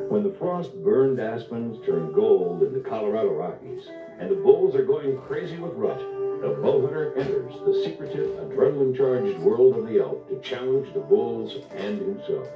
When the frost-burned aspens turn gold in the Colorado Rockies, and the bulls are going crazy with rut, the bow hunter enters the secretive, adrenaline-charged world of the elk to challenge the bulls and himself.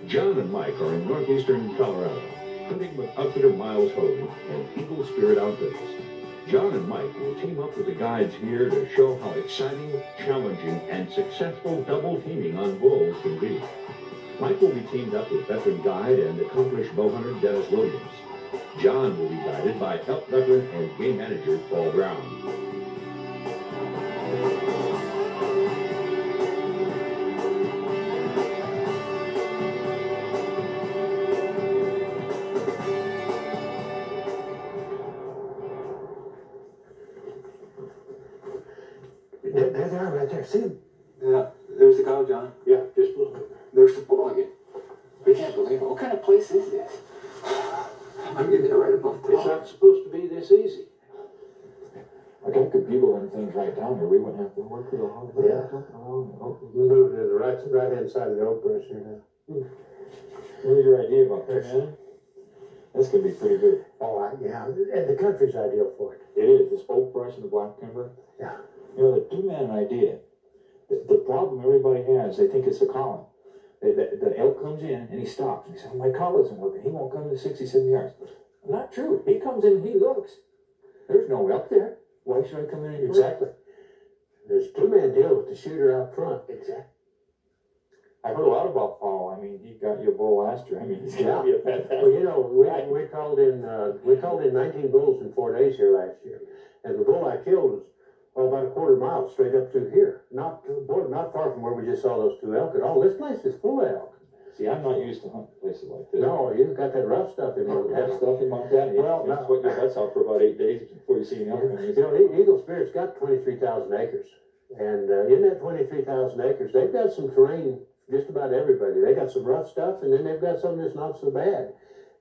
John and Mike are in northeastern Colorado, hunting with outfitter Miles Hogan and Eagle Spirit Outfitters. John and Mike will team up with the guides here to show how exciting, challenging, and successful double teaming on bulls can be. Mike will be teamed up with veteran guide and accomplished bow hunter Dennis Williams. John will be guided by elk veteran and game manager Paul Brown. There they are right there. See them? Yeah, there's the cow, John. Yeah, just a little bit. There's the bull again. We can't believe it. What kind of place is this? I'm getting there right above the It's not supposed to be this easy. Like I could bugle and things right down here. We wouldn't have to work real hard. Yeah. We're moving to the right-hand side of the oak brush here now. What was your idea about this? That's going to be pretty good. Oh, yeah. And the country's ideal for it. It is. This oak brush and the black timber. Yeah. You know, the two-man idea, the problem everybody has, they think it's the collar. The elk comes in and he stops. And he says, oh, my collar isn't working. He won't come to 67 yards. Not true. He comes in and he looks. There's no elk there. Why should I come in and exactly? There's a two-man deal with the shooter out front. Exactly. I've heard a lot about Paul. I mean, he got you a bull last year. I mean, he's going to be a fantastic. Well, you know, we called in 19 bulls in 4 days here last year, and the bull I killed was about a quarter mile straight up through here. Not far from where we just saw those two elk at all. This place is full of elk. See, I'm not used to hunting places like this. No, you've got that rough stuff in Montana. Rough stuff in Montana. Well, that's what your butts out for about 8 days before you see an elk. You know, Eagle Spirit's got 23,000 acres. And in that 23,000 acres, they've got some terrain, just about everybody. They got some rough stuff, and then they've got some that's not so bad.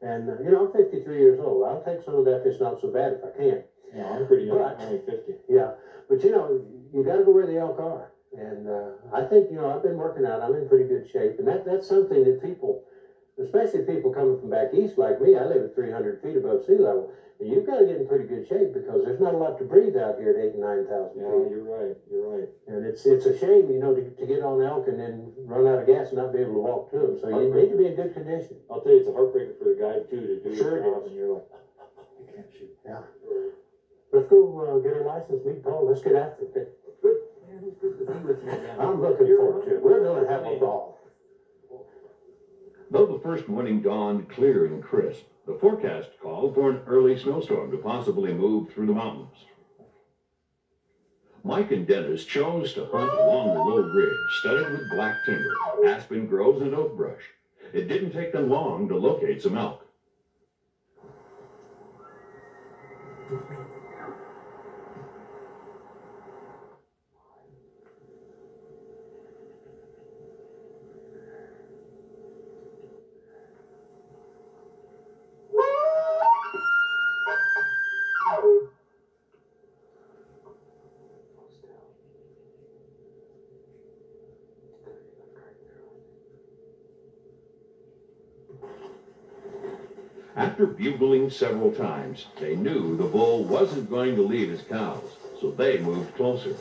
And, you know, I'm 53 years old. I'll take some of that that's not so bad if I can. Yeah, I'm pretty young. I'm only 50. Yeah. But, you know, you got to go where the elk are. And I think, you know, I've been working out. I'm in pretty good shape. And that's something that people, especially people coming from back east like me, I live at 300 feet above sea level. And you've got to get in pretty good shape because there's not a lot to breathe out here at 8,000 and 9,000 feet. Yeah, you're right. You're right. And it's a shame, you know, to get on elk and then run out of gas and not be able to walk to them. So you need to be in good condition. I'll tell you, it's a heartbreaker for the guy, too, to do sure your job, and you're like, I can't shoot. Yeah. Let's go get a license, meet Paul. Let's get after it. Good. Man, it's good to be with you, man. I'm looking forward to it. We're going to have a ball. Though the first morning dawned clear and crisp, the forecast called for an early snowstorm to possibly move through the mountains. Mike and Dennis chose to hunt along the low ridge, studded with black timber, aspen groves, and oak brush. It didn't take them long to locate some elk. After bugling several times, they knew the bull wasn't going to leave his cows, so they moved closer.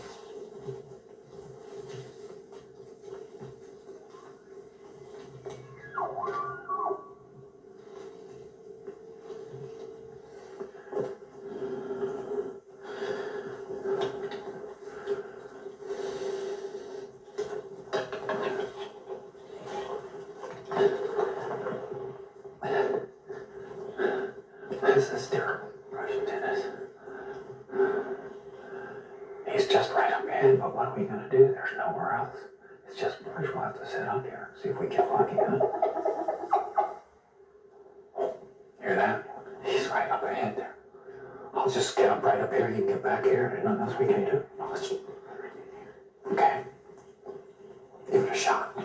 This is terrible. Russian tennis. He's just right up ahead, but what are we going to do? There's nowhere else. It's just Bush. We'll have to sit up here. See if we get lucky, huh? Hear that? He's right up ahead there. I'll just get up right up here. You can get back here. There's nothing else we can do. No, okay. Give it a shot.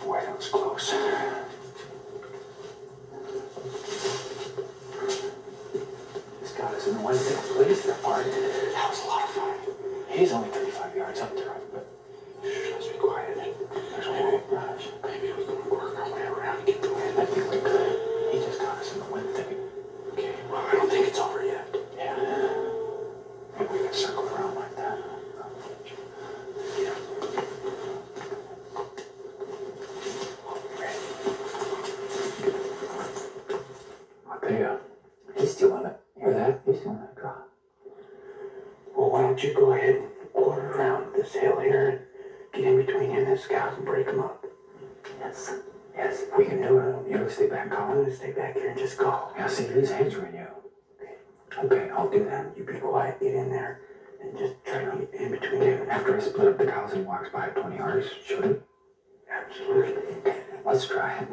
Boy, that was close. This got us in the one place there, party. That was a lot of fun. He's only 35 yards up there, but let's be quiet. There's a whole brush. Maybe we can work our way around and get the wind. I think we could. He just got us in the wind thicket. Okay, well, I don't think it's over yet. Yeah. Maybe we can circle around like that. Yeah. I'll tell you, he's still on it. Hear that? He's still on that drop. Well, why don't you go ahead and quarter around this hill here and get in between him and the scouts and break them up? Yes. Yes, if we can do it. You stay back, Colin. I'm going to stay back here and just go. Yeah, see, his hands are in you. Okay, I'll do that. You be quiet, get in there, and just try to get in between him. After I split up the cows and walks by 20 yards, shoot him? Absolutely. Okay, let's try it.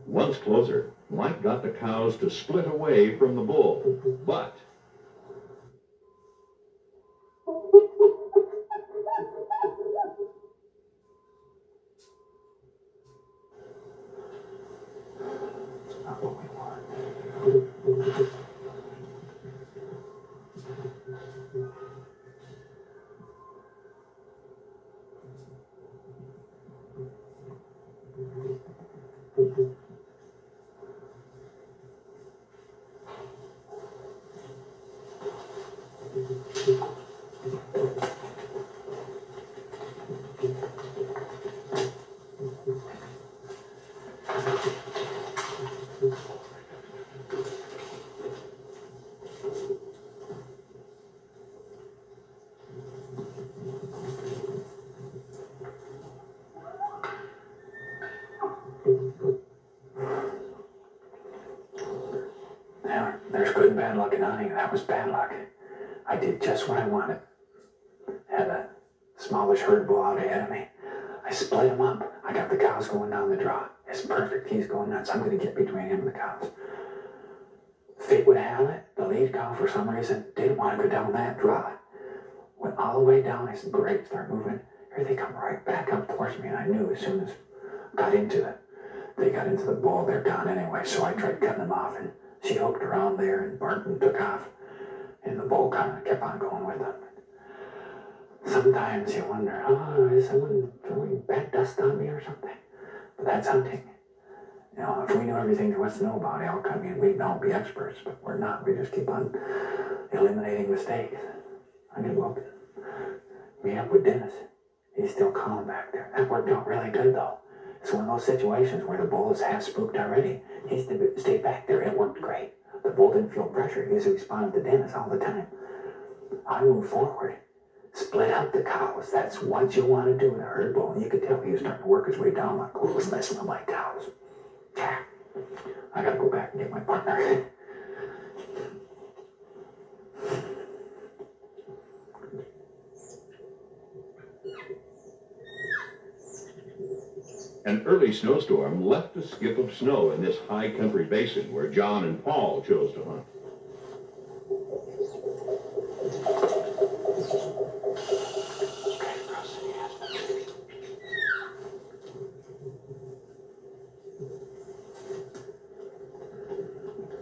Once closer, Mike got the cows to split away from the bull, but It's not what we want. There's good and bad luck in hunting. That was bad luck. I did just what I wanted. Had a smallish herd bull out ahead of me. I split him up. I got the cows going down the draw. It's perfect. He's going nuts. I'm going to get between him and the cows. Fate would have it. The lead cow, for some reason, didn't want to go down that draw. Went all the way down. I said, great, start moving. Here they come right back up towards me. And I knew as soon as got into it. They got into the bull, they're gone anyway, so I tried cutting them off, and she hooked around there, and Barton took off, and the bull kind of kept on going with them. Sometimes you wonder, oh, is someone throwing bad dust on me or something? But that's hunting. You know, if we knew everything there was to know about elk, I mean, we'd all be experts, but we're not. We just keep on eliminating mistakes. I did well. Meet up with Dennis. He's still calm back there. That worked out really good, though. It's one of those situations where the bull is half spooked already. He stayed back there. It worked great. The bull didn't feel pressure. He was responding to Dennis all the time. I moved forward. Split up the cows. That's what you want to do with a herd bull. And you could tell he was starting to work his way down, like, who's messing with my cows? Yeah. I gotta go back and get my partner. An early snowstorm left a skip of snow in this high country basin where John and Paul chose to hunt.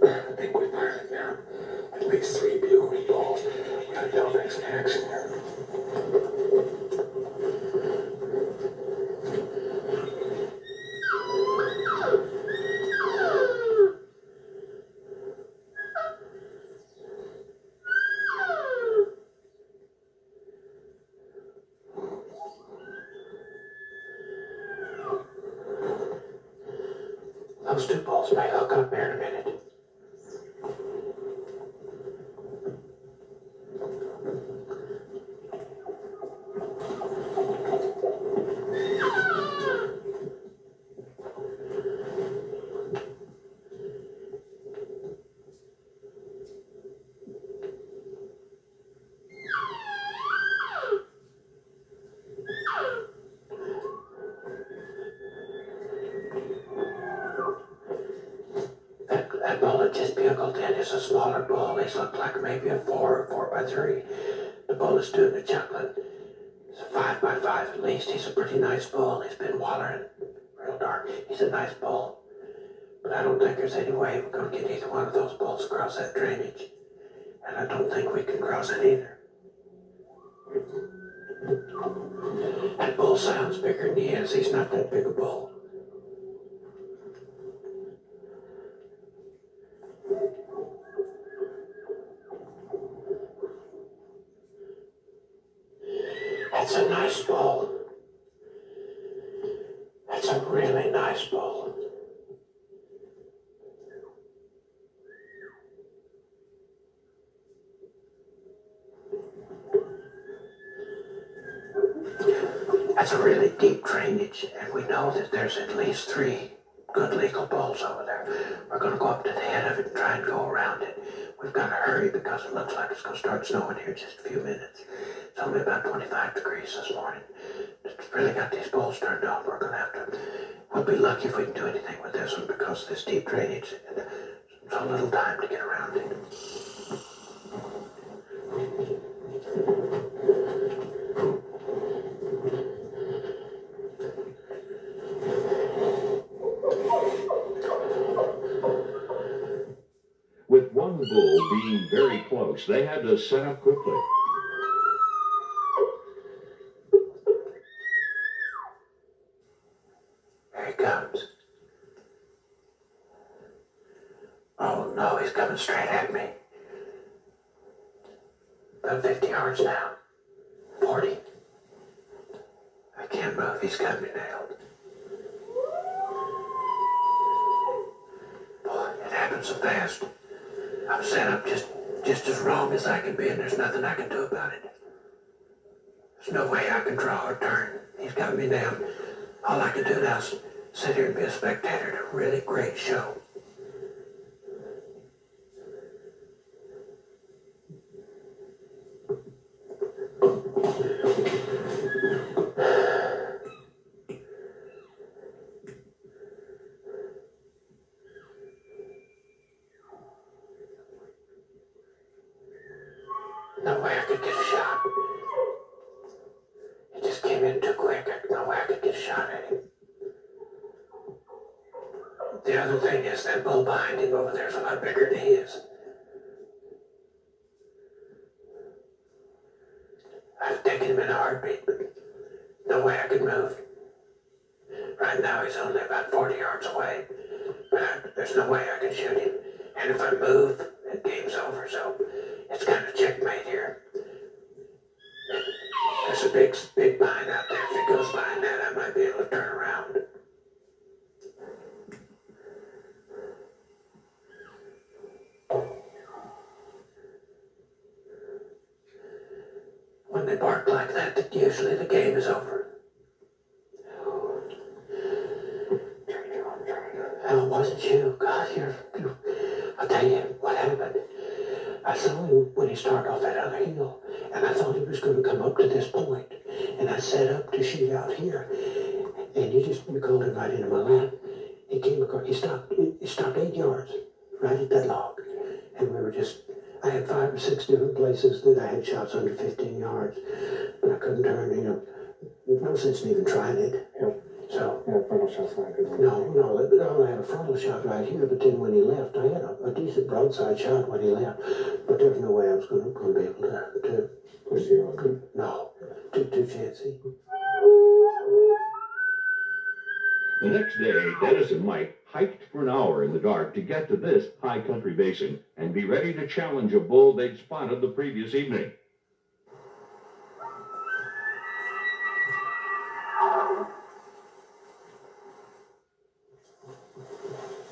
I think we finally found at least 3 bugling balls. We gotta tell things in action here. Those 2 balls may hook up here in a minute. That bull that just bugled in is a smaller bull. He's looked like maybe a 4 or 4x3. The bull is doing the chuckling. It's a 5x5 at least. He's a pretty nice bull. He's been wallering real dark. He's a nice bull. But I don't think there's any way we're going to get either one of those bulls across that drainage. And I don't think we can cross it either. That bull sounds bigger than he is. He's not that big a bull. That's a nice bull. That's a really nice bull. That's a really deep drainage, and we know that there's at least 3 good legal bulls over there. We're going to go up to the head of it and try and go around it. We've got to hurry because it looks like it's going to start snowing here in just a few minutes. It's only about 25 degrees this morning. It's really got these bulls turned on. We're going to have to... We'll be lucky if we can do anything with this one because of this deep drainage. And so little time to get around it. With one bull being very close, they had to set up quickly. Here he comes. Oh no, he's coming straight at me. About 50 yards now. 40. I can't move, he's got me nailed. Boy, it happened so fast. I'm set up just as wrong as I can be, and there's nothing I can do about it. There's no way I can draw or turn. He's got me nailed. All I can do now is sit here and be a spectator to a really great show. No way I could get a shot. He just came in too quick. No way I could get a shot at him. other thing is that bull behind him over there is a lot bigger than he is. I've taken him in a heartbeat, but no way I could move. Right now he's only about 40 yards away, but there's no way I can shoot him. And if I move, the game's over, so it's kind of checkmate here. There's a big pine out there. If it goes behind that, I might be able to turn around. When they bark like that, usually the game is over. Oh, it wasn't you. God, I'll tell you what happened. I saw him when he started off that other hill, and I thought he was going to come up to this point, and I set up to shoot out here, and you called him right into my lap. He came across, he stopped 8 yards, right at that log, and we were just, I had 5 or 6 different places that I had shots under 15 yards, but I couldn't turn, no sense in even trying it. Yep. So, Yeah, frontal shot's not a good one. No, I had a frontal shot right here, but then when he left, I had a decent broadside shot when he left, but there's no way I was going to be able to Push you on. no, too chancy. The next day, Dennis and Mike hiked for an hour in the dark to get to this high country basin and be ready to challenge a bull they'd spotted the previous evening.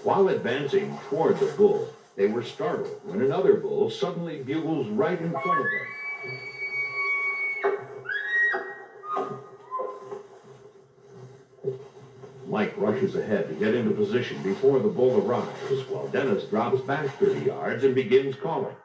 While advancing toward the bull, they were startled when another bull suddenly bugles right in front of them. Mike rushes ahead to get into position before the bull arrives, while Dennis drops back 30 yards and begins calling.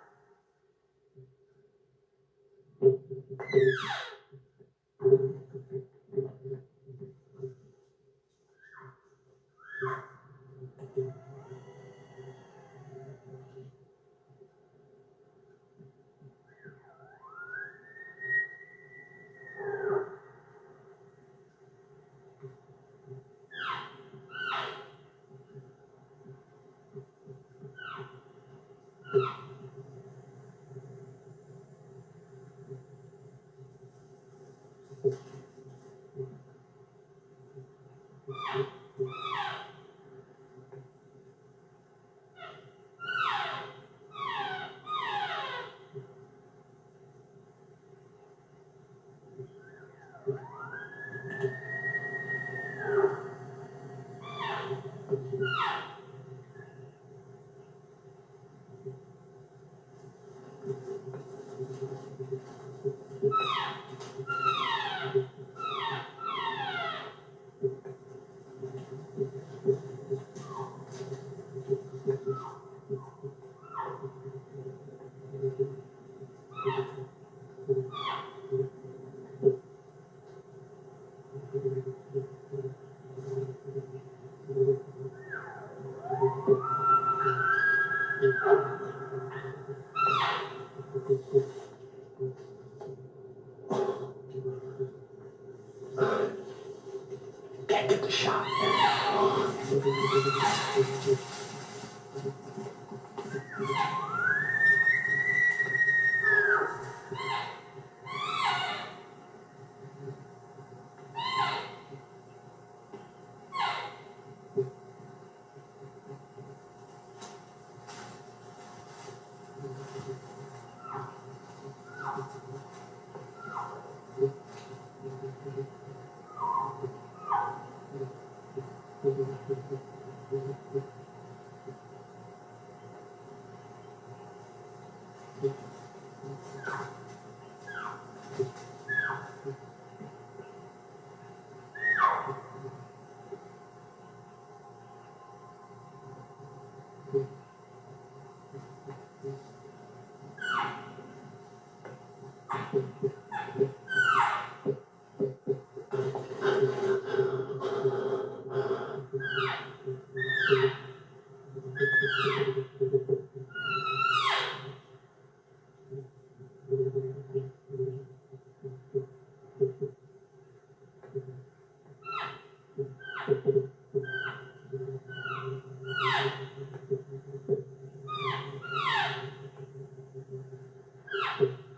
Can't get the shot.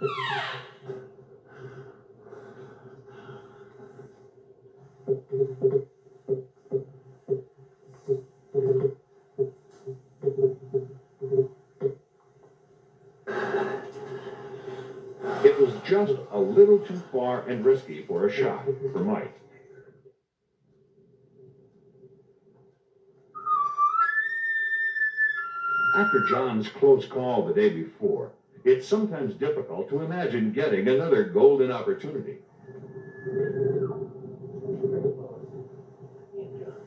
It was just a little too far and risky for a shot for Mike. After John's close call the day before, it's sometimes difficult to imagine getting another golden opportunity.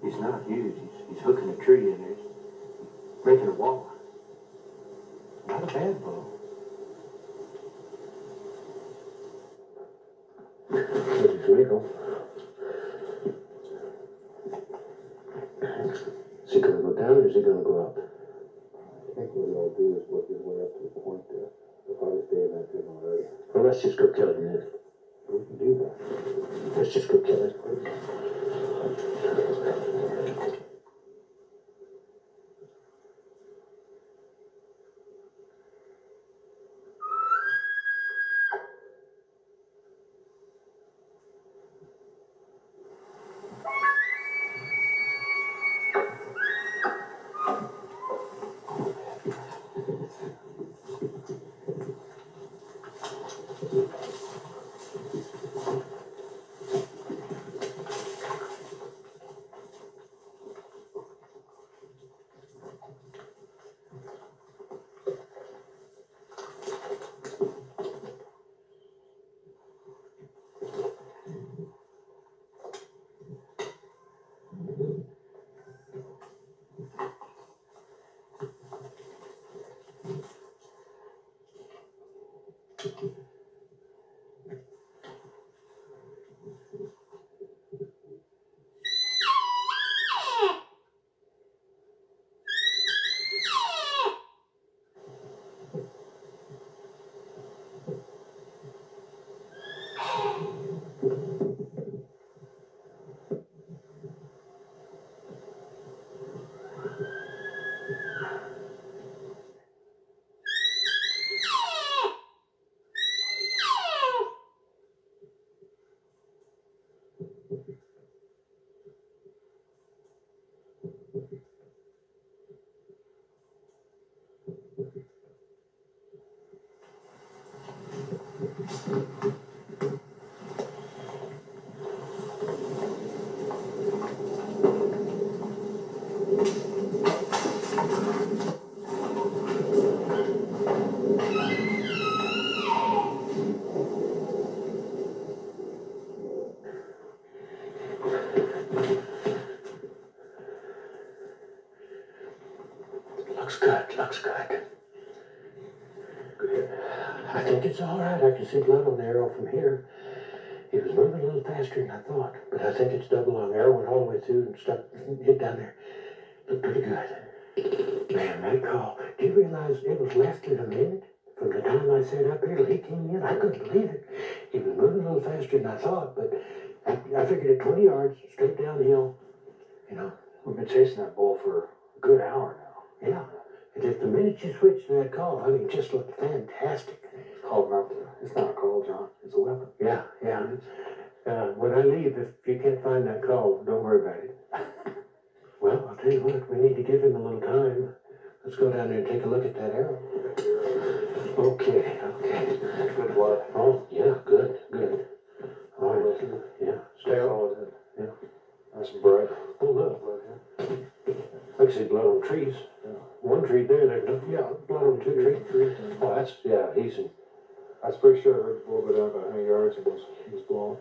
He's not huge. He's hooking a tree in there. Making a wall. Not a bad ball. This is legal. Is he going to go down or is he going to go up? I think what he'll do is work his way up to the point there. He'll probably stay in that gym already. Well, let's just go kill him then. We can do that. Let's just go kill him. Looks good, looks good. I think it's all right. I can see blood on the arrow from here. He was moving a little faster than I thought, but I think it's double on. The arrow went all the way through and stuck, hit down there. Looked pretty good. Man, that call. Do you realize it was less than a minute from the time I set up here till he came in? I couldn't believe it. He was moving a little faster than I thought, but I figured at 20 yards, straight downhill, you know. We've been chasing that bull for a good hour now. Yeah. And if the minute you switched to that call, I mean, it just looked fantastic. Called him out there. It's not a call, John. It's a weapon. Yeah, yeah. When I leave, if you can't find that call, don't worry about it. Well, I'll tell you what, we need to give him a little time. Let's go down there and take a look at that arrow. Okay, okay. Good blood. Oh, yeah, good, good. All right, yeah. Stay on. Yeah. Nice and bright. Oh, look. I can see blood on trees. Yeah. One tree there, there's no, yeah, blood on two trees. Oh, that's, yeah, he's in. I was pretty sure I heard the bull go down about 100 yards and he was blown.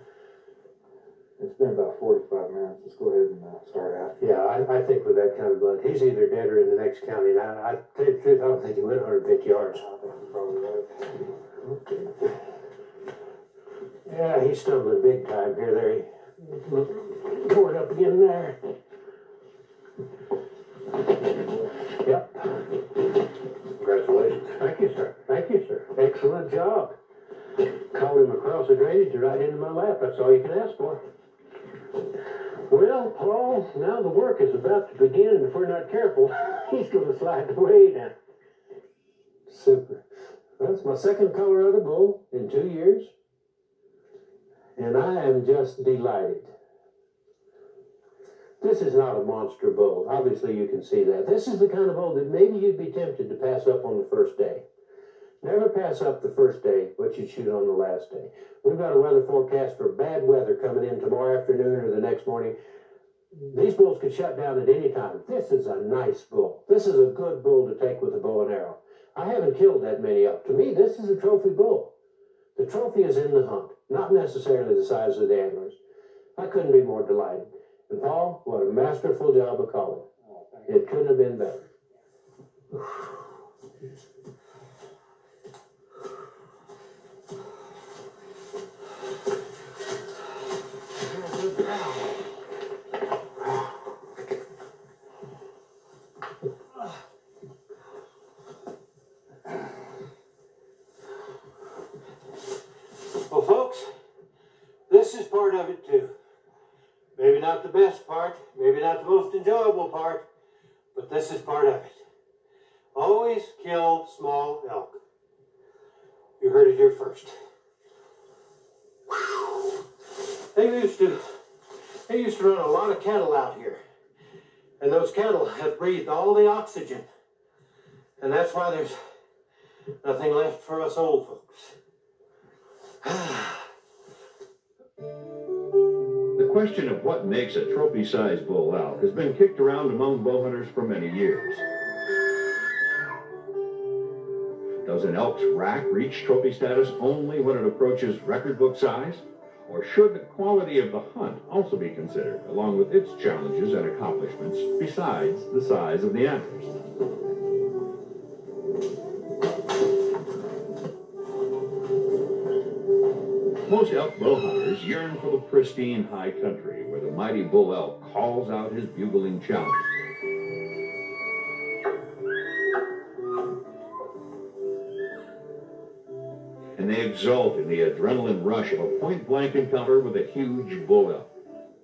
It's been about 45 minutes. Let's go ahead and start after. Yeah, I think with that kind of blood, he's either dead or in the next county. Now, I tell you the truth, I don't think he went 150 yards. I think you're probably right. Okay. Yeah, he's stumbling big time here. There he going up again there. Yep. Congratulations. Thank you, sir. Thank you, sir. Excellent job. Called him across the drainage right into my lap. That's all you can ask for. Well, Paul, now the work is about to begin, and if we're not careful, he's going to slide way down. Super. That's my second Colorado bull in 2 years, and I am just delighted. This is not a monster bull. Obviously, you can see that. This is the kind of bull that maybe you'd be tempted to pass up on the first day. Never pass up the first day what you'd shoot on the last day. We've got a weather forecast for bad weather coming in tomorrow afternoon or the next morning. These bulls could shut down at any time. This is a nice bull. This is a good bull to take with a bow and arrow. I haven't killed that many up. To me, this is a trophy bull. The trophy is in the hunt, not necessarily the size of the antlers. I couldn't be more delighted. And Paul, what a masterful job of calling. It couldn't have been better. Well, folks, this is part of it too. Maybe not the best part, maybe not the most enjoyable part, but this is part of it. Always kill small elk. You heard it here first. They used to run a lot of cattle out here. And those cattle have breathed all the oxygen. And that's why there's nothing left for us old folks. The question of what makes a trophy-sized bull elk has been kicked around among bow hunters for many years. Does an elk's rack reach trophy status only when it approaches record book size? Or should the quality of the hunt also be considered, along with its challenges and accomplishments, besides the size of the antlers? Most elk bow hunters yearn for the pristine high country where the mighty bull elk calls out his bugling challenge. And they exult in the adrenaline rush of a point-blank encounter with a huge bull elk.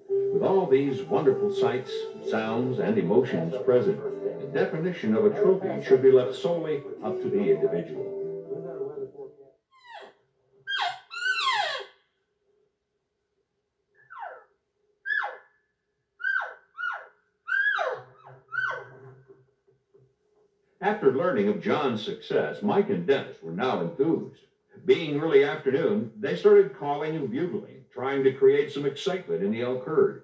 With all these wonderful sights, sounds, and emotions present, the definition of a trophy should be left solely up to the individual. After learning of John's success, Mike and Dennis were now enthused. Being early afternoon, they started calling and bugling, trying to create some excitement in the elk herd.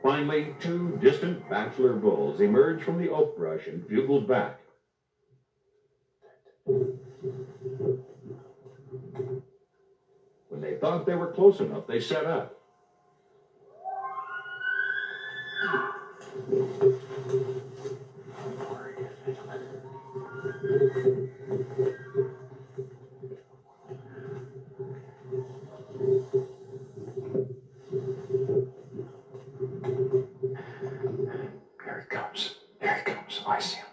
Finally, two distant bachelor bulls emerged from the oak brush and bugled back. When they thought they were close enough, they set up. Here he comes. I see him.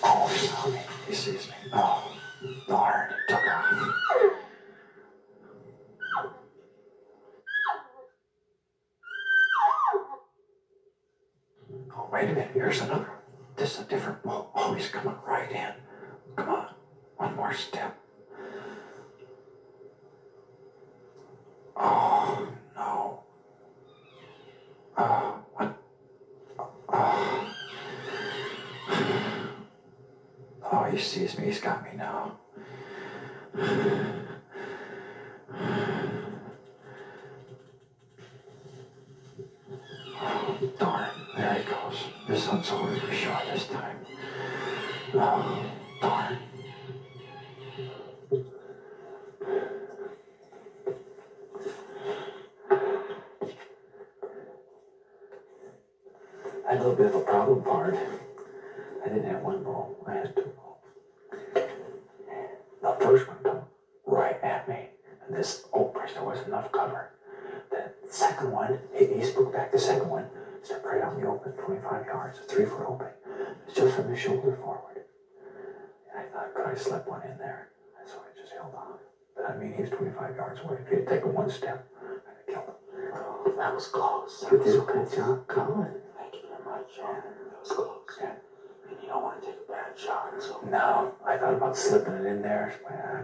Oh, he saw me. He sees me. Oh, darn. He took off. Oh, wait a minute. Here's another one. This is a different bull. Oh, he's coming right in. Come on. One more step. Oh, no. Oh, what? Oh. Oh, he sees me. He's got me now. Oh, darn. There he goes. This one's over for sure this time. Oh, darn. little bit of a problem part. I didn't have one bull. I had two bulls. The first one come right at me. And this oak bush, there wasn't enough cover. The second one, he spooked back. The second one stepped right out in the open, 25 yards, a 3-foot open. It's just from his shoulder forward. And I thought, could I slip one in there? And so I just held off. But I mean, he was 25 yards away. If he had taken one step, I'd have killed him. Oh, that was close. You did a good job, Colin. Thank you very much, John. That was close. Yeah. And you don't want to take a bad shot, so. No, I thought about slipping it in there.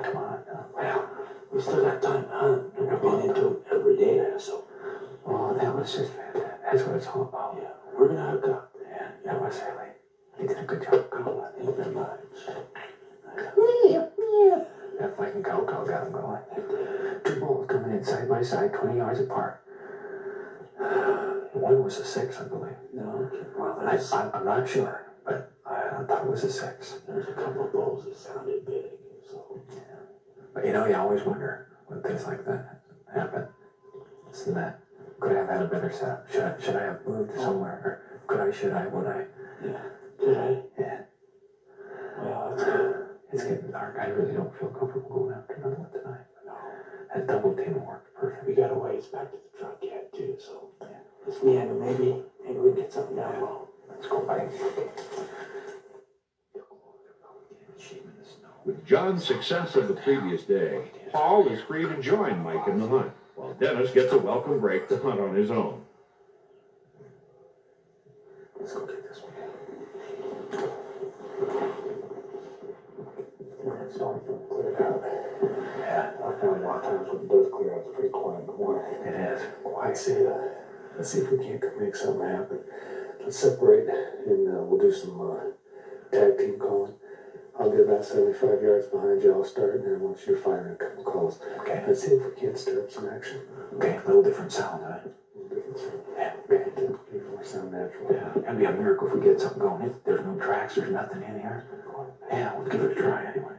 Come on. No. Well, we still got time to hunt. And we're getting into it every day, so. Oh, that was just fantastic. That's what it's all about. Yeah, we're going to hook up. Yeah, that was really. You did a good job, Colin. Thank you very much. That fucking cow got him going. Two bulls coming in side by side, 20 yards apart. One was a 6, I believe. No, well, I'm not sure, but I thought it was a 6. there's a couple of bulls that sounded big, so. Yeah. But you know, you always wonder when things like that happen. Isn't that? Could I have had a better setup? Should I have moved somewhere? Or should I, would I? Yeah. Did I? Yeah. Well, that's good. It's getting dark. I really don't feel comfortable going after another one tonight. No. That double team worked perfect. We got a ways back to the truck yet, too, so. Yeah. Let's meander. Maybe we can get something down low. Let's go, buddy. With John's success of the previous day, Paul is free to join Mike in the hunt, while Dennis gets a welcome break to hunt on his own. Let's go get this one. It's all cleared out. Yeah, I found a lot of times when it does clear out, it's pretty quiet in the morning. it is. Let's see if we can't make something happen. Let's separate and we'll do some tag team calling. I'll get about 75 yards behind you. I'll start, and then once you're firing a couple calls, Okay. let's see if we can't stir up some action. Okay, a little different sound, huh? A little different sound. Yeah, okay. Make more sound natural. Yeah, it'd be a miracle if we get something going. If there's no tracks, there's nothing in here. Yeah, we'll give it a try anyway.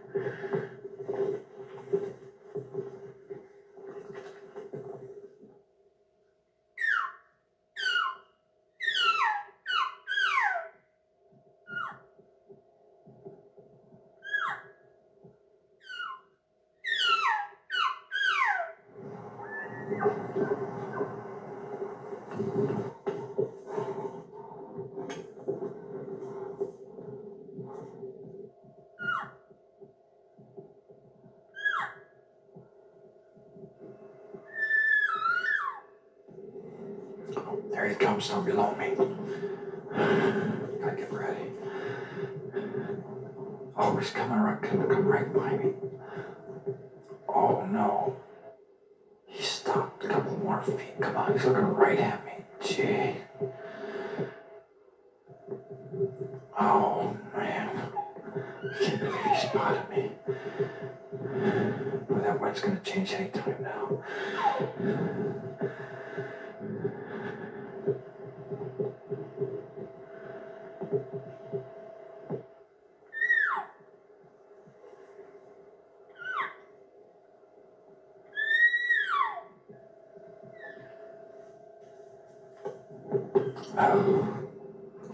There he comes down below me. Gotta get ready. Oh, he's coming right by me. Oh no. He stopped a couple more feet. Come on, he's looking right at me. Gee. Oh man. I can't believe he spotted me. Boy, that wind's gonna change any time now. Oh,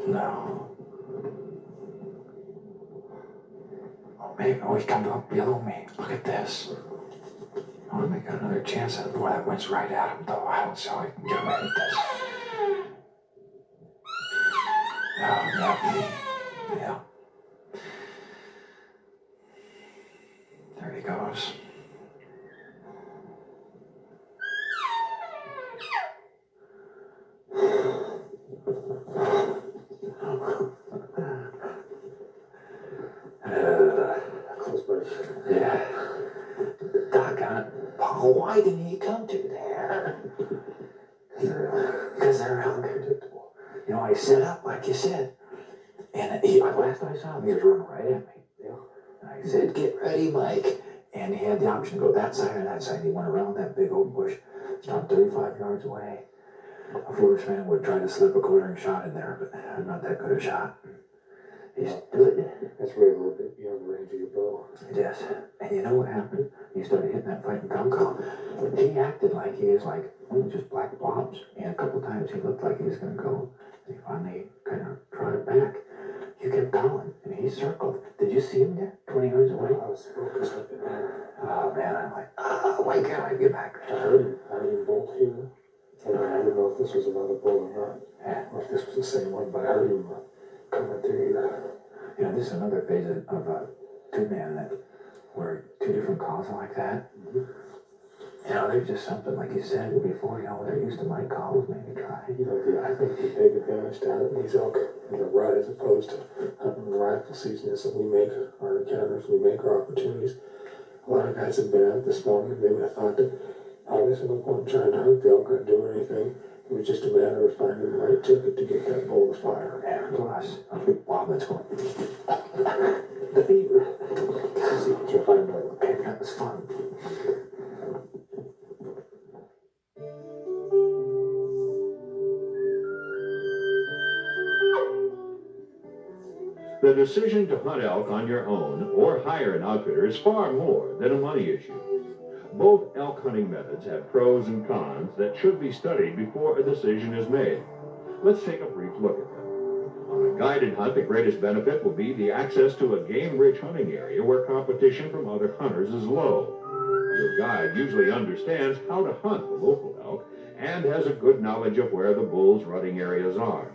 no. Oh, maybe. Oh, he comes up below me. Look at this. I want to make another chance at it. Boy, that wind's right at him, though. I don't see how I can get him at this. Oh, yeah. Yeah. There he goes. Close, buddy. Yeah. Doggone it. Paul, why didn't he come to there? Because they're unpredictable. You know, I set up, like you said, and last I saw him, he was running right at me. Yeah. And I said, get ready, Mike. And he had the option to go that side or that side. He went around that big oak bush, stopped 35 yards away. A foolish man would try to slip a quartering shot in there, but I'm not that good a shot. He's good. That's really a little bit beyond the range of your bow. It is. And you know what happened? He started hitting that fighting cow call. He acted like he was like just black blobs. And a couple times he looked like he was going to go. He finally kind of trotted back. You kept calling, and he circled. Did you see him there, 20 yards away? I was focused up in there. Oh, man, I'm like, why can't I get back? I heard him bolt here. And I didn't know if this was another bull or not. Yeah. Or if this was the same one, but I heard him coming through here. You know, this is another phase of two men that were two different calls like that. Mm-hmm. You know, there's just something, like you said before, you know, they're used to my calls, maybe try. You know, I think the big advantage to hunting these elk in the rut as opposed to hunting the rifle season is that we make our encounters, we make our opportunities. A lot of guys have been out this morning, they would have thought that obviously no point in trying to hunt the elk or do anything. It was just a matter of finding the right ticket to get that bull to fire. And plus, wow, let's go. The fever. Let's see what you'll find out. Okay, that was fun. The decision to hunt elk on your own or hire an outfitter is far more than a money issue. Both elk hunting methods have pros and cons that should be studied before a decision is made. Let's take a brief look at them. On a guided hunt, the greatest benefit will be the access to a game-rich hunting area where competition from other hunters is low. Your guide usually understands how to hunt the local elk and has a good knowledge of where the bull's rutting areas are.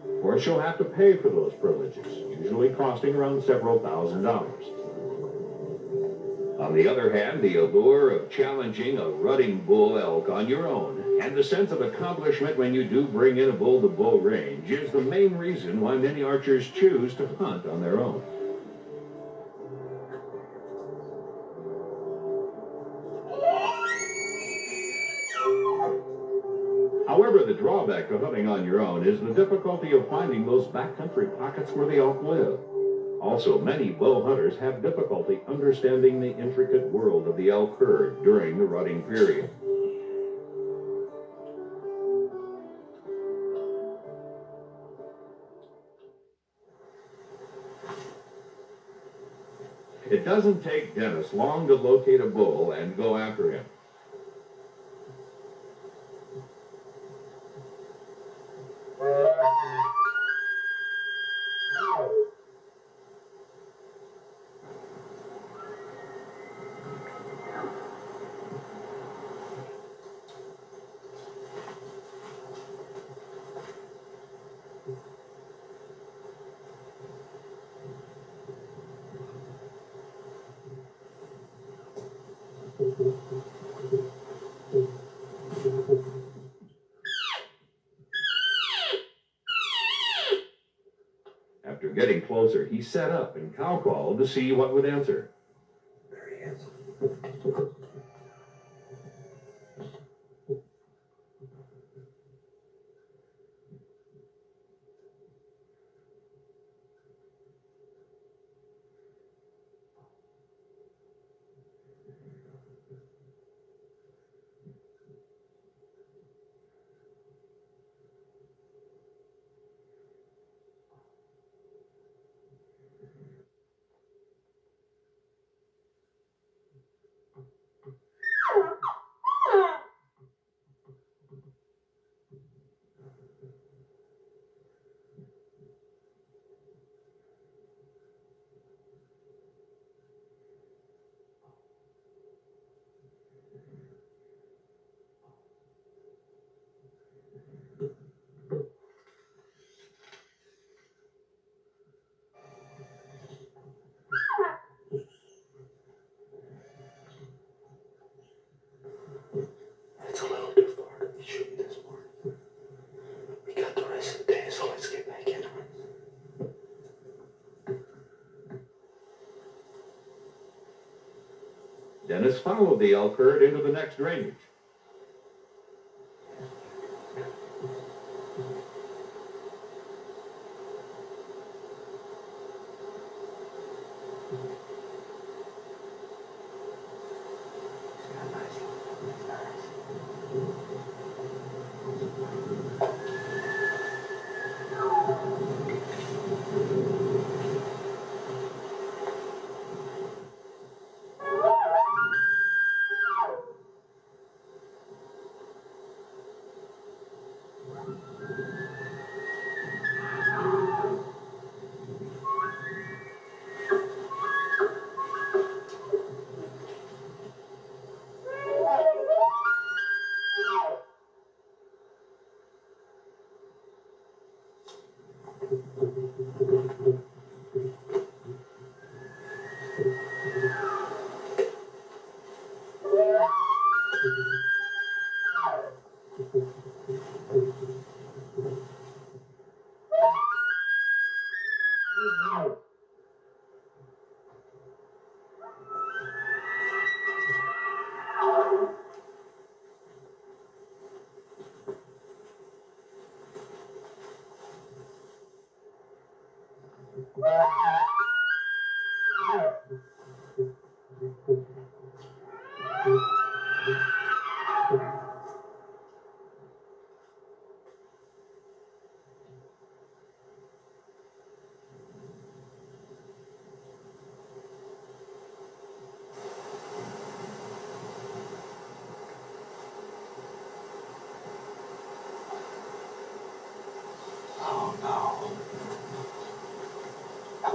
Of course, you'll have to pay for those privileges, usually costing around several $1,000s. On the other hand, the allure of challenging a rutting bull elk on your own and the sense of accomplishment when you do bring in a bull-to-bull range is the main reason why many archers choose to hunt on their own. However, the drawback to hunting on your own is the difficulty of finding those backcountry pockets where the elk live. Also, many bow hunters have difficulty understanding the intricate world of the elk herd during the rutting period. It doesn't take Dennis long to locate a bull and go after him. After getting closer, he sat up and cow-called to see what would answer. There he is. It's a little too far to be shooting this morning. We got the rest of the day, so let's get back into it. Dennis followed the elk herd into the next drainage.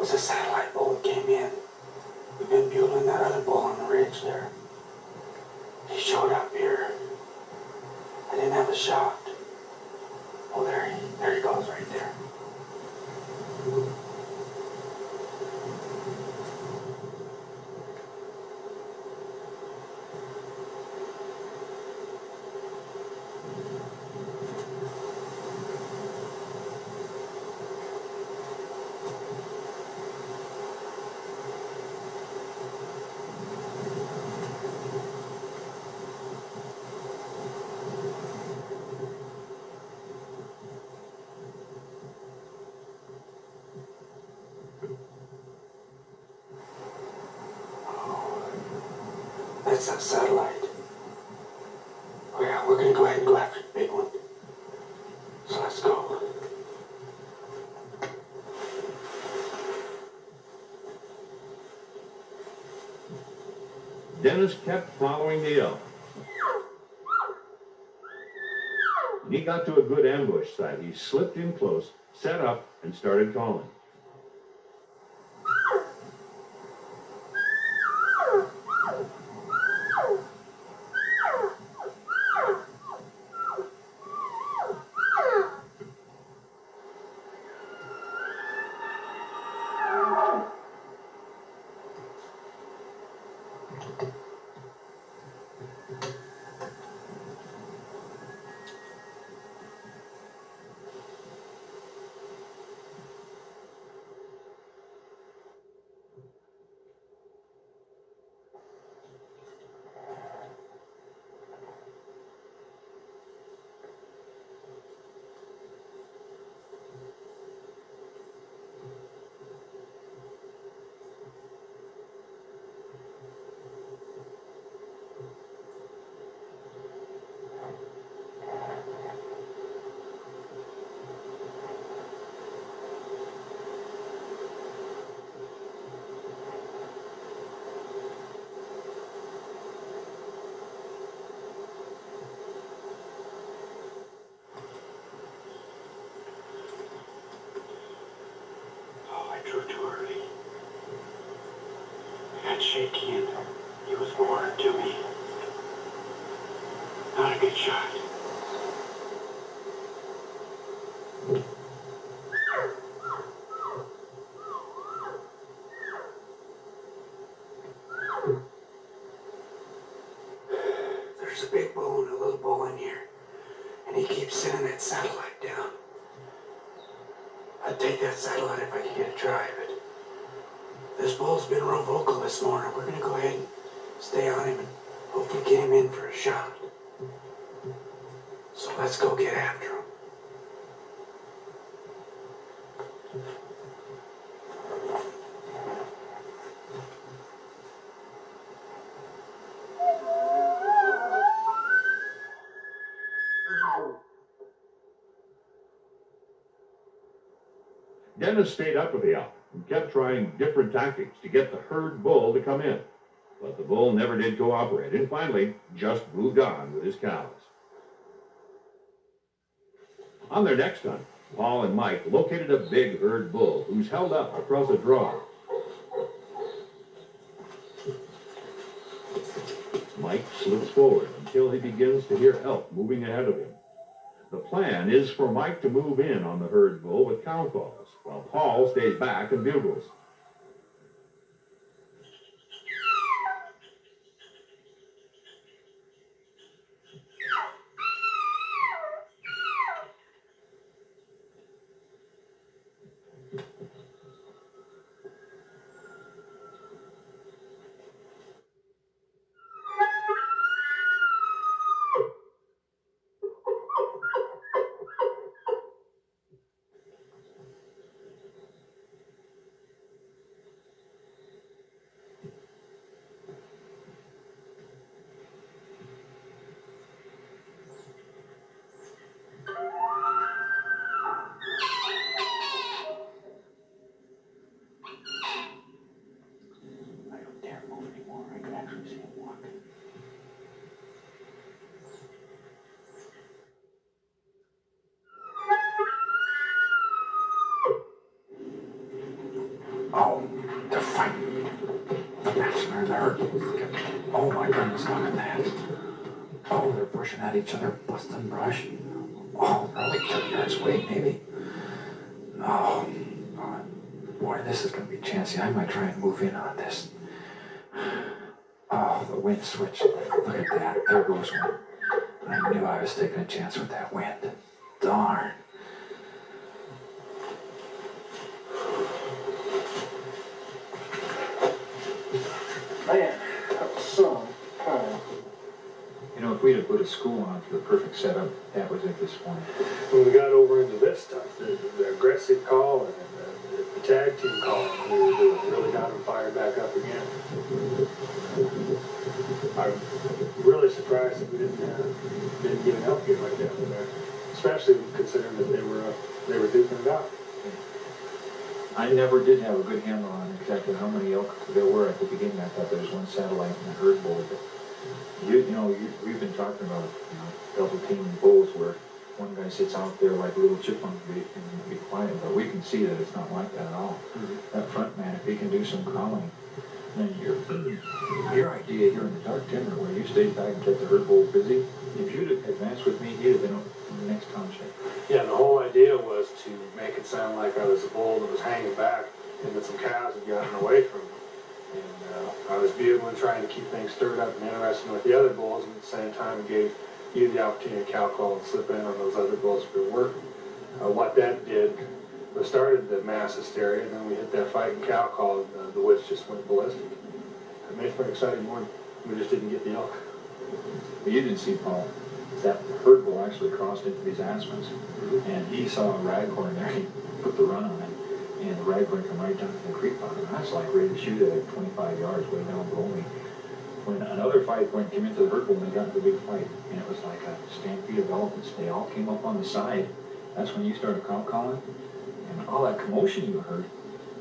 was a satellite bull that came in. We've been building that other bull on the ridge there. He showed up here. I didn't have a shot. Oh, there he goes right there. That's that satellite. Oh yeah, we're gonna go ahead and go after the big one. So let's go. Dennis kept following the elk. When he got to a good ambush site, he slipped in close, set up, and started calling. Shaky and he was born to me. Not a good shot. There's a big bull and a little bull in here, and he keeps sending that satellite down. I'd take that satellite if I could get a try, but this bull's been real vocal this morning. We're gonna go ahead and stay on him and hopefully get him in for a shot. So let's go get after him. Dennis stayed up with the elk and kept trying different tactics to get the herd bull to come in. But the bull never did cooperate and finally just moved on with his cows. On their next hunt, Paul and Mike located a big herd bull who's held up across a draw. Mike slips forward until he begins to hear elk moving ahead of him. The plan is for Mike to move in on the herd bull with cow calls, while Paul stays back and bugles. Oh my goodness, look at that. Oh, they're pushing at each other, busting brush. Oh, probably 30 yards away, maybe. Oh, boy, this is going to be chancy. I might try and move in on this. Oh, the wind switched. Look at that. There goes one. I knew I was taking a chance with that wind. Darn. Man, that was some time. You know, if we'd have put a school on for the perfect setup, that was it this morning. When we got over into this stuff, the aggressive call and the tag team call we were doing really got them fired back up again. I'm really surprised that we didn't get an elk game like that in there, especially considering that they were duking it out. I never did have a good handle on exactly how many elk there were at the beginning. I thought there was one satellite and a herd bull. But we've been talking about double teaming bulls where one guy sits out there like a little chipmunk and be quiet, but we can see that it's not like that at all. That front man, if he can do some calling, then your idea here in the dark timber where you stayed back and kept the herd bull busy, if you'd have advanced with me, he'd have been in the next township. Yeah, the whole idea was to make it sound like I was a bull that was hanging back and that some cows had gotten away from me. And I was bugling, trying to keep things stirred up and interesting with the other bulls, and at the same time it gave you the opportunity to cow call and slip in on those other bulls that were working. What that did was started the mass hysteria, and then we hit that fight and cow call, and the woods just went ballistic. It made for an exciting morning. We just didn't get the elk. But you didn't see Paul. That herd bull actually crossed into these aspens, and he saw a raghorn there. He put the run on it, and the raghorn came right down to the creek bottom. I was like ready to shoot at 25 yards way down below me. When another 5 point came into the herd bull, and they got into a big fight, and it was like a stampede of elephants. They all came up on the side. That's when you started cow calling, and all that commotion you heard.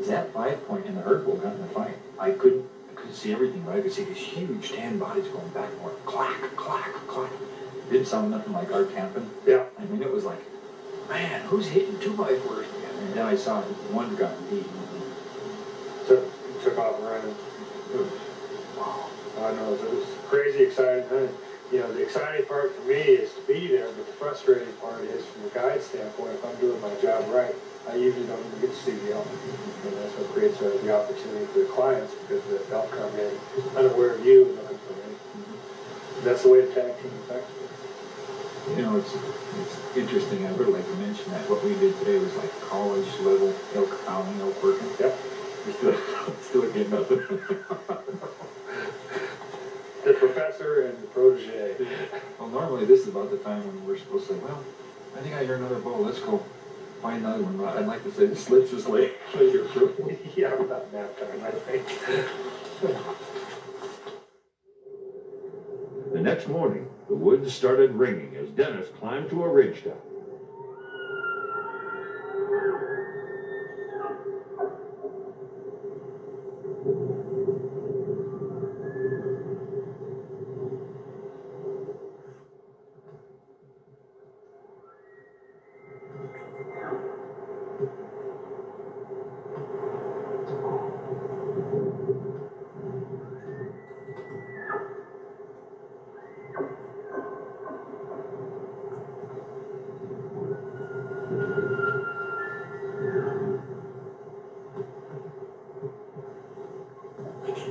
That 5 point and the herd bull got in the fight. I couldn't see everything, but I could see these huge tan bodies going back and forth, clack, clack, clack. It didn't sound nothing like our camping. Yeah. I mean, it was like, man, who's hitting 2x4s? And then I saw one got beat. Took off running. Wow. I know, it was crazy exciting hunting. You know, the exciting part for me is to be there, but the frustrating part is from the guide standpoint, if I'm doing my job right, I usually don't even get to see the elk. And that's what creates the opportunity for the clients, because the elk come in unaware of you and looking for me. That's the way the tag team affects me. You know, it's interesting. I would like to mention that what we did today was like college level elk calling, elk working. Yep. We're still getting nothing. The professor and the protege. Well, normally this is about the time when we're supposed to say, well, I think I hear another bull. Let's go find another one. I'd like to say, let's just lay your fruit. Yeah, about nap time, I think. The next morning, the woods started ringing as Dennis climbed to a ridgetop.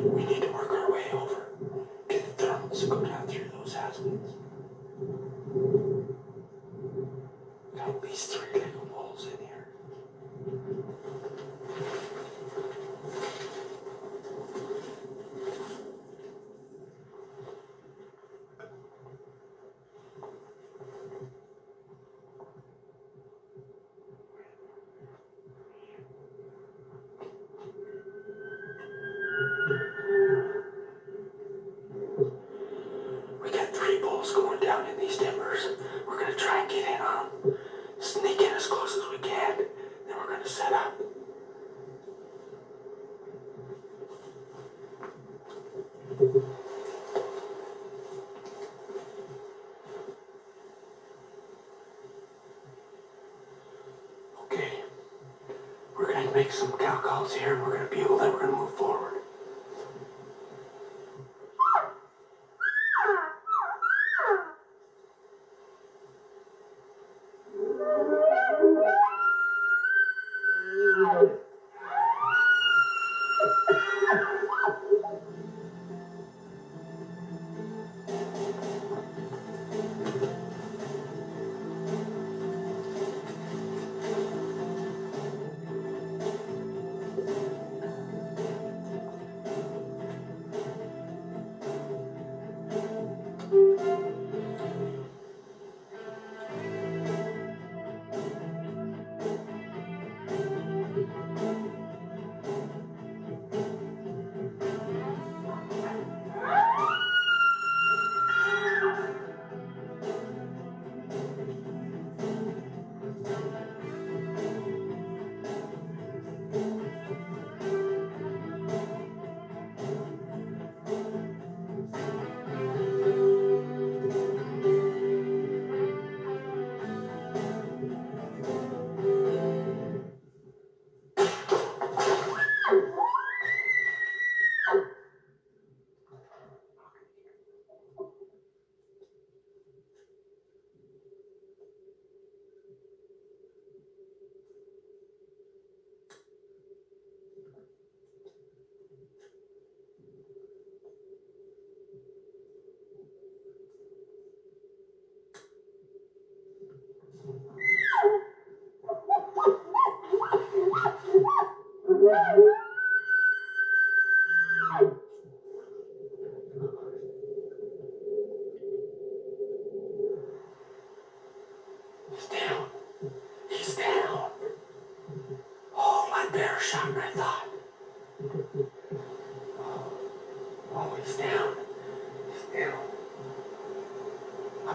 We need to work our way over. Get the thermals to go down through those aspens. Got at least 3 little bulls in here. We got 3 bulls going down in these timbers. We're gonna try and get in on them. Sneak in as close as we can. Then we're gonna set up. Okay. We're gonna make some cow calls here, and we're gonna bugle, then we're gonna move forward.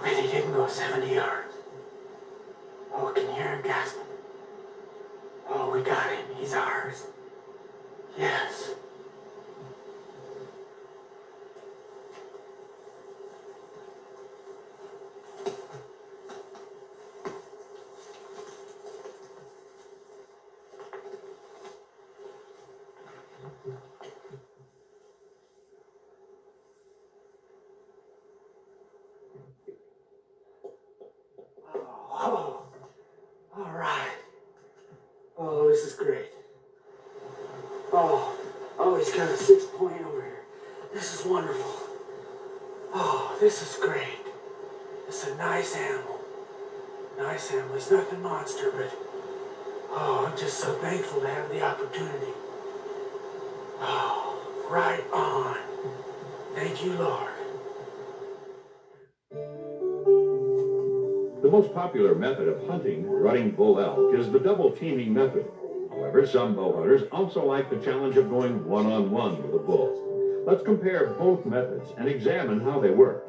bet he didn't go 70 yards. Oh, can you hear him gasping? Oh, we got him. He's ours. Yes. Oh, all right. Oh, this is great. Oh, he's got a 6-point over here. This is wonderful. Oh, this is great. It's a nice animal. Nice animal. He's nothing monster, but oh, I'm just so thankful to have the opportunity. Oh, right on. Thank you, Lord. The most popular method of hunting running bull elk is the double teaming method. However, some bow hunters also like the challenge of going one-on-one with a bull. Let's compare both methods and examine how they work.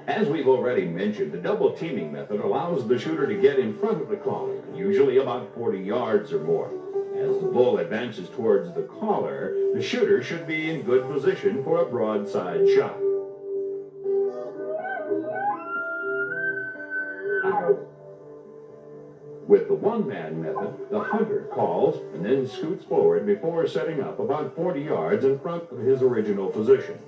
As we've already mentioned, the double teaming method allows the shooter to get in front of the caller, usually about 40 yards or more. As the bull advances towards the caller, the shooter should be in good position for a broadside shot. With the one-man method, the hunter calls and then scoots forward before setting up about 40 yards in front of his original position.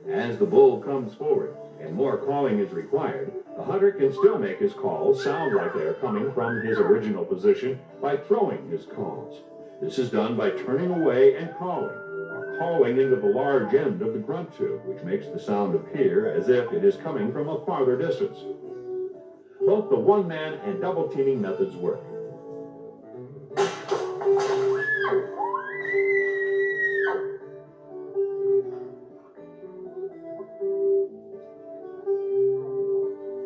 As the bull comes forward and more calling is required, the hunter can still make his calls sound like they are coming from his original position by throwing his calls. This is done by turning away and calling, or calling into the large end of the grunt tube, which makes the sound appear as if it is coming from a farther distance. Both the one-man and double teaming methods work.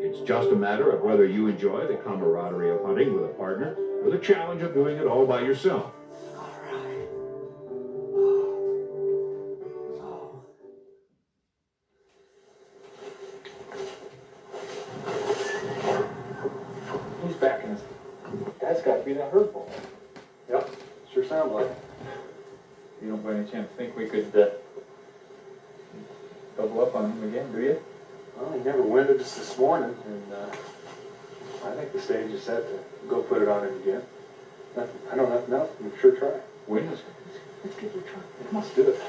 It's just a matter of whether you enjoy the camaraderie of hunting with a partner or the challenge of doing it all by yourself. Who's backing us? That's got to be that herd bull. Yep, sure sounds like it. You don't by any chance think we could double up on him again, do you? Well, he never winded us this morning, and I think the stage is set to go put it on him again. I know nothing else, we can sure try. Wind us. Let's give it a try. Let's do it.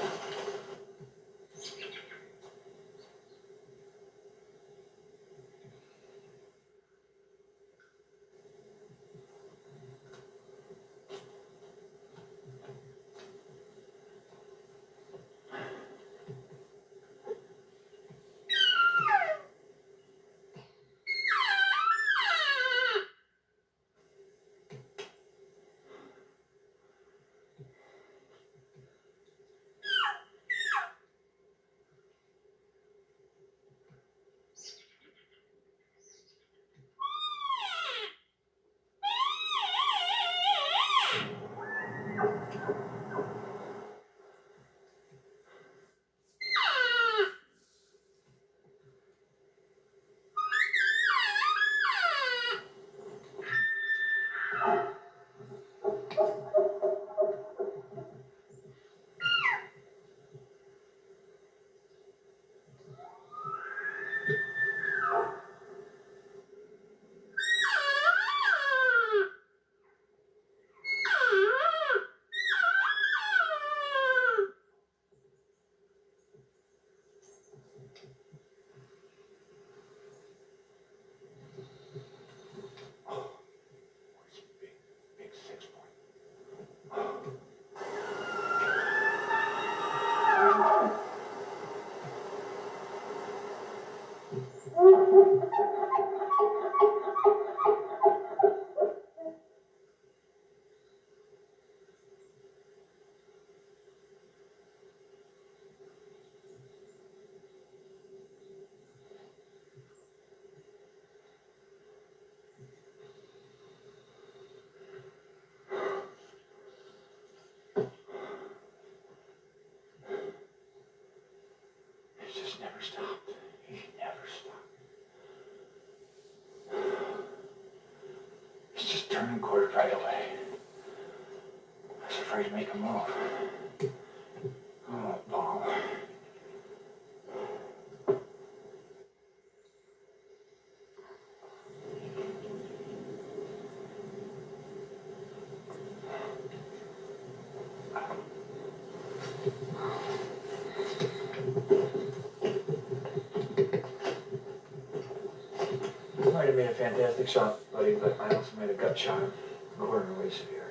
He just never stopped. He never stopped. him quartered right away. I was afraid to make a move. Oh, Paul. I might have made a fantastic shot, buddy, but I also made a gut shot. Quarter way severe.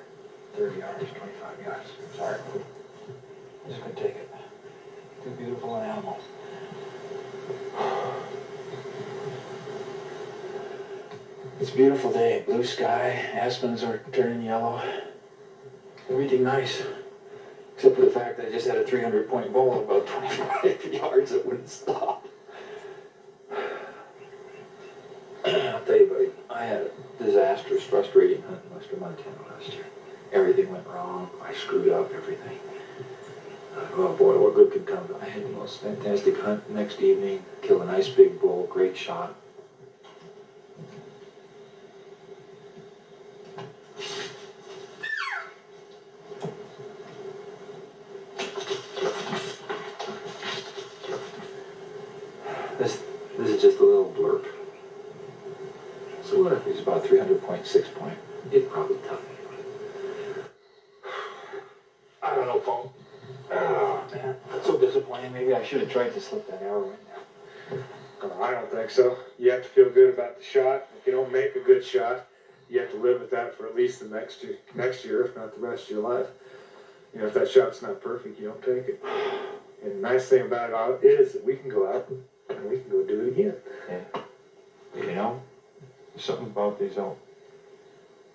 30 yards, 25 yards. Sorry. I'm just gonna take it. Too beautiful an animal. It's a beautiful day. Blue sky. Aspens are turning yellow. Everything nice. Except for the fact that I just had a 300-point ball at about 25 yards that wouldn't stop. I'll tell you, buddy, I had a disastrous, frustrating hunt in western Montana last year. Everything went wrong. I screwed up everything. Oh boy, what good could come? I had the most fantastic hunt next evening. Killed a nice big bull, great shot. This is just a little blurb. So what if he's about 300-point, 6-point? It'd probably tough me. I don't know, Paul. Oh, man. That's so disappointing. Maybe I should have tried to slip that arrow in there. Oh, I don't think so. You have to feel good about the shot. If you don't make a good shot, you have to live with that for at least the next year, if not the rest of your life. You know, if that shot's not perfect, you don't take it. And the nice thing about it is that we can go out and we can go do it again. Yeah. You know, there's something about these elk.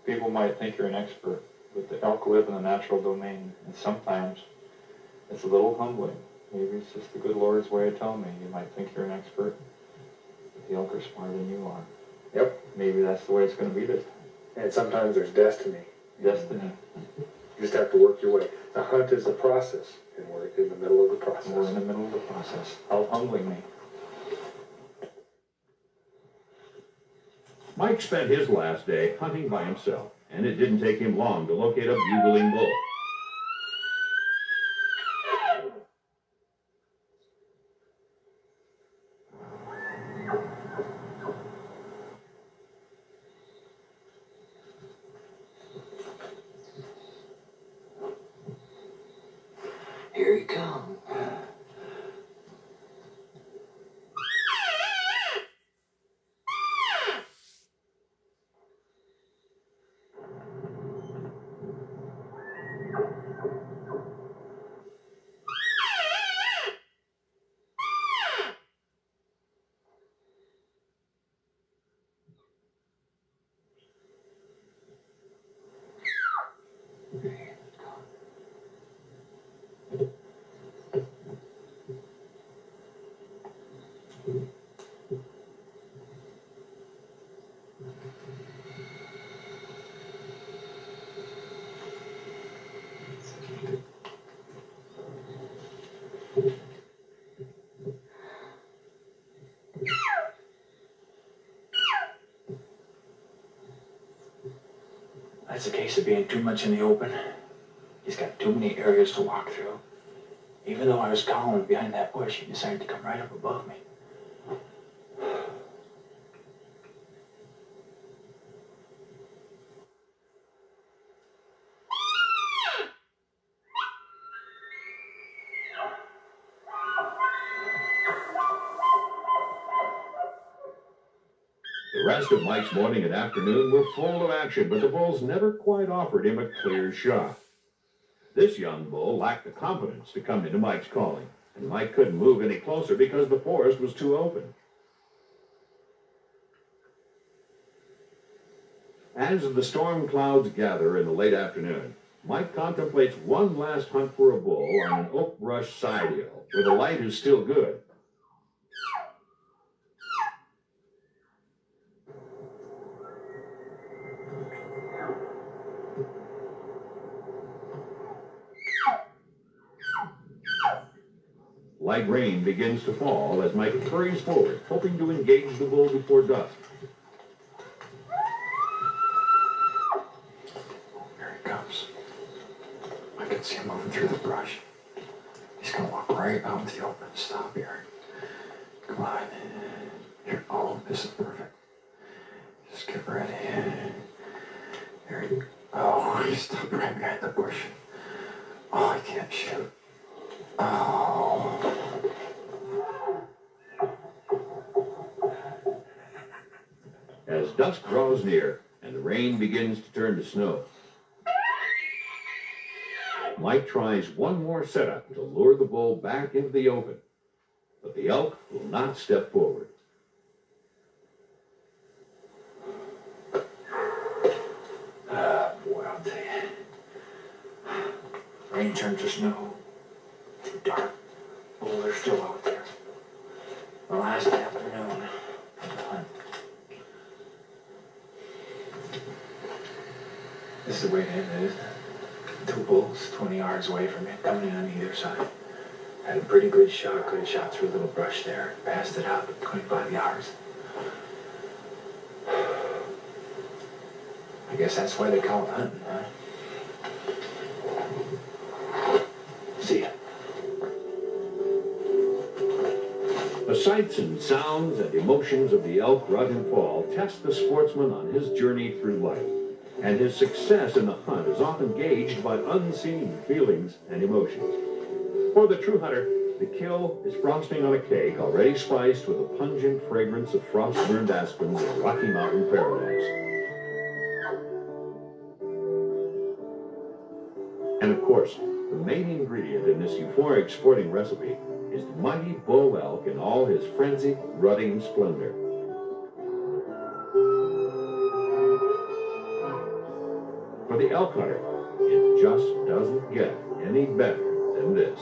People might think you're an expert, but the elk live in the natural domain, and sometimes it's a little humbling. Maybe it's just the good Lord's way of telling me. You might think you're an expert, but the elk are smarter than you are. Yep. Maybe that's the way it's going to be this time. And sometimes there's destiny. Destiny. You just have to work your way. The hunt is the process, and we're in the middle of the process. We're in the middle of the process. How humbling me. Mike spent his last day hunting by himself, and it didn't take him long to locate a bugling bull. Here he comes. That's a case of being too much in the open. He's got too many areas to walk through. Even though I was calling behind that bush, he decided to come right up above me. The rest of Mike's morning and afternoon were full of action, but the bulls never quite offered him a clear shot. This young bull lacked the confidence to come into Mike's calling, and Mike couldn't move any closer because the forest was too open. As the storm clouds gather in the late afternoon, Mike contemplates one last hunt for a bull on an oak brush side hill where the light is still good. Light rain begins to fall as Mike hurries forward, hoping to engage the bull before dusk. can see him moving through the brush. He's gonna walk right out into the open. Stop here. Come on. Here. Oh, this is perfect. Just get ready. There you go. Oh, he stopped right behind the bush. Oh, I can't shoot. Oh. As dusk draws near and the rain begins to turn to snow, Mike tries one more setup to lure the bull back into the open, but the elk will not step forward. Boy, I'll tell you. Rain turned to snow. Too dark. Bulls are still out there. The last afternoon of the hunt. This is the way to end it, isn't it? 2 bulls, 20 yards away from me, coming in on either side. Had a pretty good shot. Could have shot through a little brush there. Passed it out at 25 yards. I guess that's why they call it hunting, huh? See ya. The sights and sounds and emotions of the elk rut and fall test the sportsman on his journey through life, and his success in the hunt is often gauged by unseen feelings and emotions. For the true hunter, the kill is frosting on a cake already spiced with a pungent fragrance of frost-burned aspens in Rocky Mountain paradise. And of course, the main ingredient in this euphoric sporting recipe is the mighty bull elk in all his frenzied, rutting splendor. For the elk hunter, it just doesn't get any better than this.